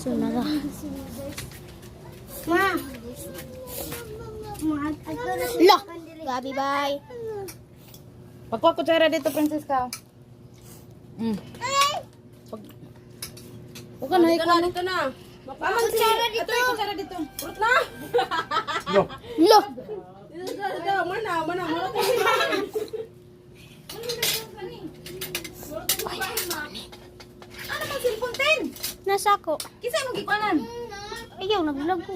Sunaga. Ma. Lah, Gabi bye. Pagkuha kutsara dito, Francisca. Huwag ka na, ikaw na. Dito na. Mama, kutsara dito. Ito yung kutsara dito. Urot na. Lo. Dito, mana. Ano mang cellphone, Ten? Nasa ako. Kisa mong gikwanan? Ayaw, nag-vlog ko.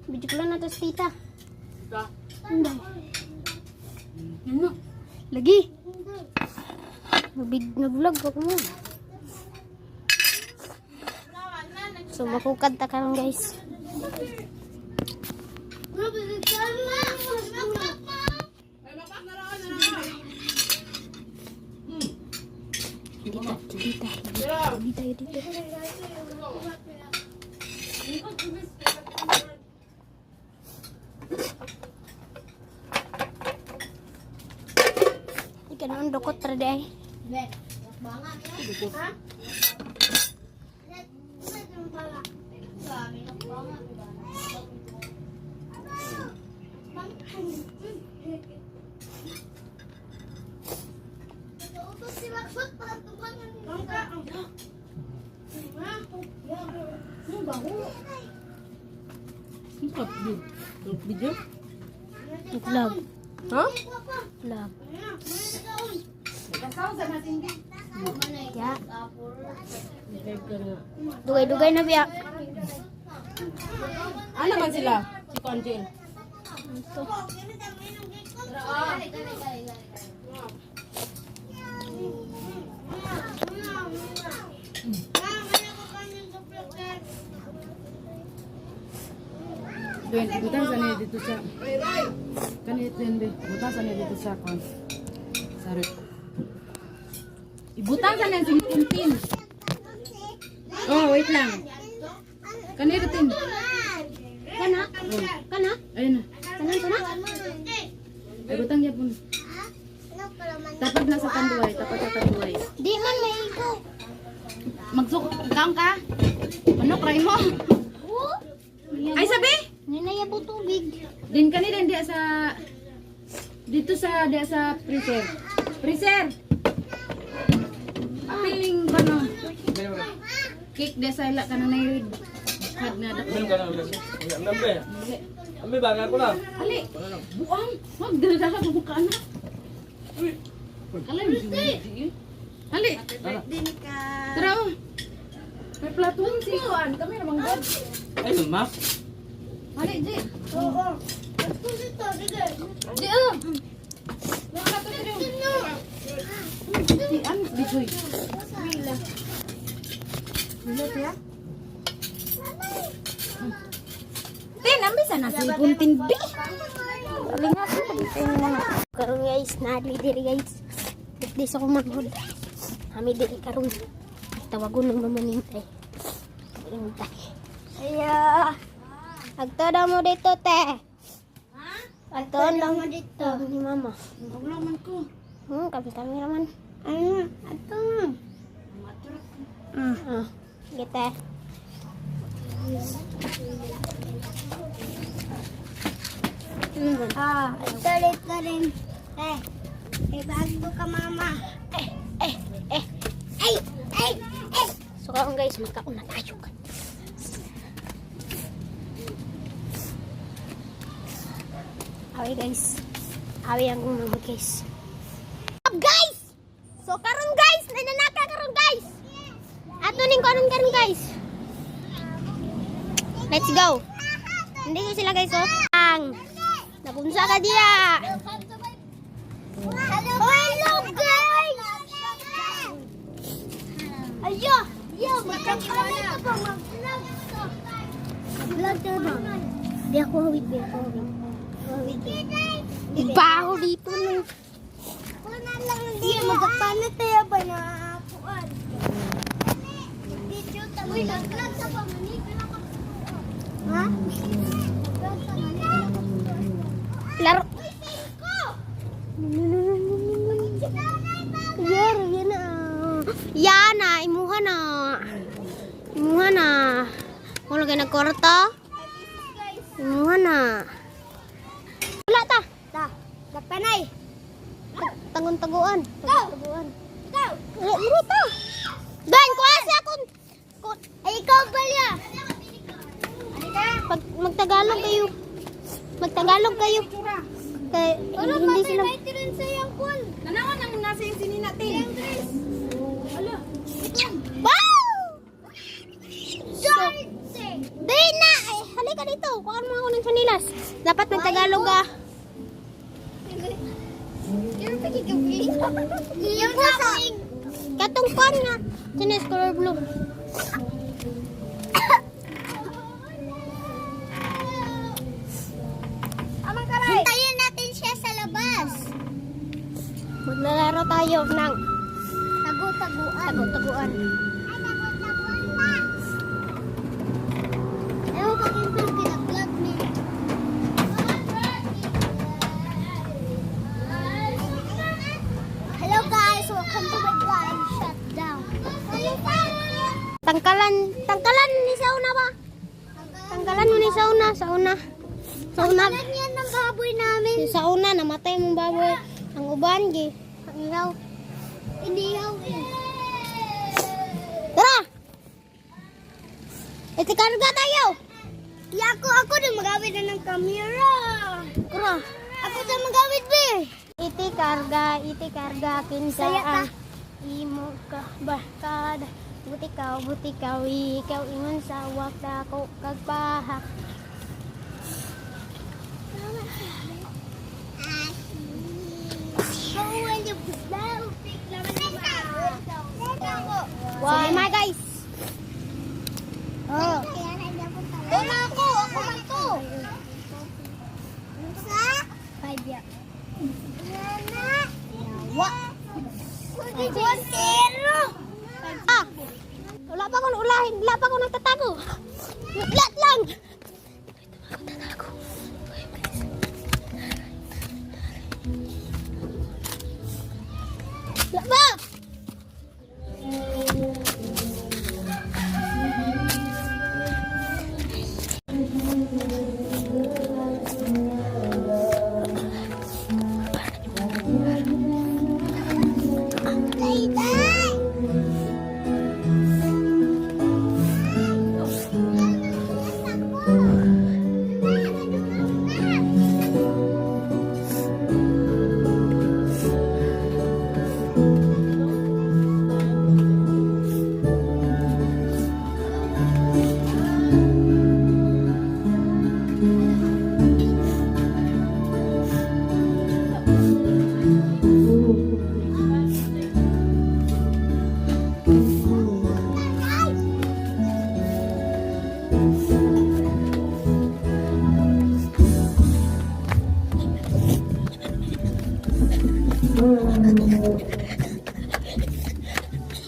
Video ko lang na to sa tita. Hindi. Ano? Lagi. Nag-vlog ako mo. So, makukanta ka lang guys. Dito. Ikan ang dokot terday. Video? Vlog. Ha? Vlog. Ya. Dugay-dugay na biyak. Ano man sila? Si Conjil. Ben, butan sana dito sa kanit din be. Butan sana dito sa kon. Sorry. Ibutan sana yung tin. Oh, wait lang. Kanito tin. Kana? Kana? Ayun na. Kana? Ay, butang niya po. Tapos nasa kanduay, tapos sa kanduay. Di man may iko. Magsukang ka? Ano, cry mo? Ay, sabi? Ninayabo tubig. Din kanina dia sa dito sa dia sa freezer. Freezer. Piling ba no? Cake dia sa ila kana nay had na dak. Ambil baga ko na. Ali. Buang. Wag dala ka buka na. Alam ni. Ali. Tara. May platong si Kuan. Kami namang god. Ay, ma. Ali, Ji. Oo. Ito dito, dito. Ji. Wala to dito. Di an bigoy. Mila ya. Tin, ambil sana si Puntin B. Palingat ko dito yung mga. Karon guys, naadli diri guys. Di sa kumanhod. Kami diri karon. Tawagon ng mamanintay. Mamanintay. Ayo. Agtoda mo dito, te. Agtoda mo dito. Ni mama. Wala man ko. Kami raman. Ato. Gitu. Tulit ka rin. Ibago ka mama. So karon guys, magkauna tayo. Awi guys. Awi ang unang guys. Up guys! So karon guys, nananaka karon guys. Ato ning karon guys. Let's go. Hindi ko sila guys oh. Ang nabunsa ka diya. Hello guys! Ayo! Yo, magkakaroon ka pa mag-vlog. Vlog ka ba? Di ako hawid ba? Ibaho dito nung. Wala lang hindi. Magkapana tayo ba na kuan? Video tayo. Uy, nag-vlog ka pa mani. Ha? Laro. Yana, imuha na. Imuha na. Kung lagi nagkorta. Imuha na. Wala ta. Ta. Nagpanay. Tangon-taguan. Tangon-taguan. Ikaw. Iro ta. Dan, kuha siya kung Ay, ikaw balya. pag magtagalog kayo. Magtagalog kayo. Kay hindi sila. May tirin sa iyang kun. Nanawan ang nasa yung sinin natin. Ala. Wow! Dante. Di na! Ay, halika dito. Kuha mo ako ng sanilas. Dapat magtagalog ka. Yung pagkikabling. Yung kapling. Katong kuhan nga. Sinis color blue. Amang karay. Hintayin natin siya sa labas. Maglalaro tayo ng Tagu-taguan. tago-taguan. Ay, tagu-taguan pa. Ewan ko kung yung pinag-vlog me. Hello guys, welcome to my vlog. Shut down. Tangkalan ni sauna ba? Tangkalan mo ni sauna. Sauna. Tangkalan yan ng baboy namin. Si sauna, namatay mong baboy. Ang uban, gi. Ang ilaw. Inihaw eh. Tara! Itikarga tayo! Ako din magawid na ng camera. Tara! Ako din magawid be. Itikarga, kinsa Saya ta. ang imo ka bakad. Butikaw, ikaw ingon sa wakda ko kagpahak. Wow, my guys! Oh. Wala ako man to. Sa? 5 ya. Wa. Kuntero. Ah! Wala pa akong ulahin. Wala pa akong nagtatago. Naglat lang! Wala pa!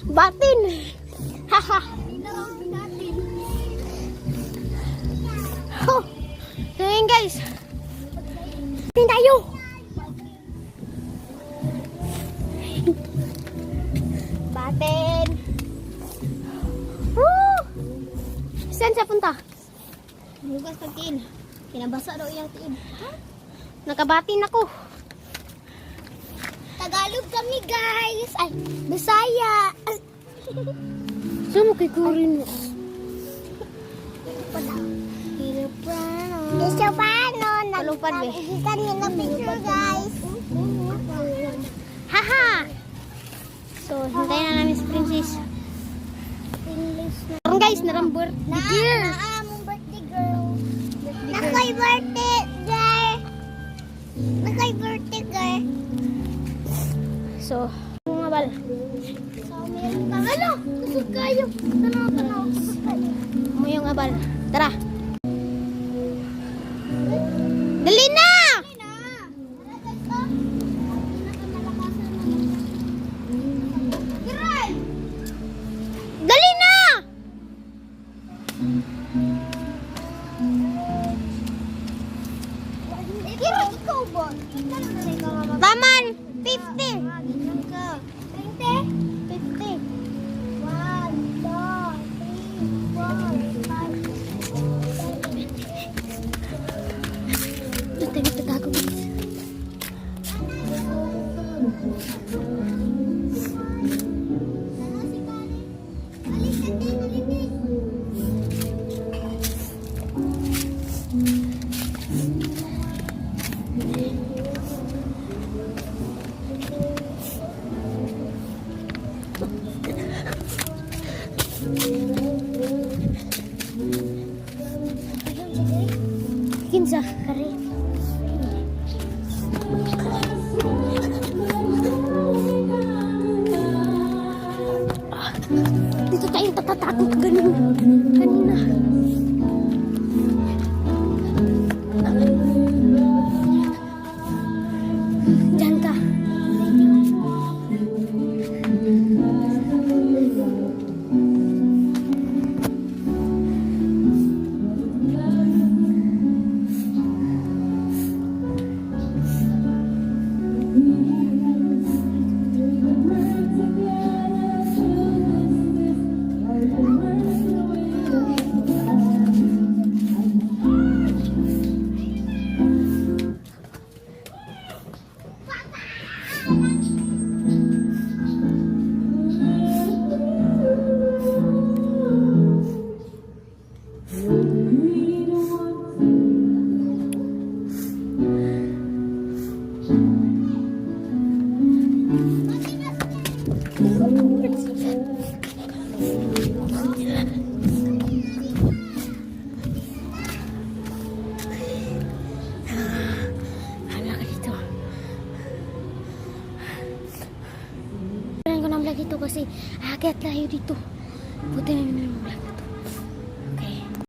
Batin! Haha! Oh! So yun guys. Batin tayo! Batin! Woo! Saan siya punta? Bukas ka tin. Kinabasa daw iyang tin. Nakabatin ako. Tagalog kami guys. Ay, Bisaya. Saan mo kay Corin mo? Gusto paano? Palupad, be. Nagpagitan yun na picture guys. Haha! So, hintayin na namin si Princess. English na. Karon guys, narambur. Naamong birthday girl. Nakoy birthday girl. Nakoy birthday girl. So, mga bal. So, meron pa. Ano? Kusog kayo. Tanaw. Kusog kayo. Mo yung abal. Tara. Dali na! Dali na! Ikaw ba? Taman! 50! 50. 50. Diyan ka. Hala ka dito. Kailangan ko ng vlog ito kasi aakyat tayo dito. Buti may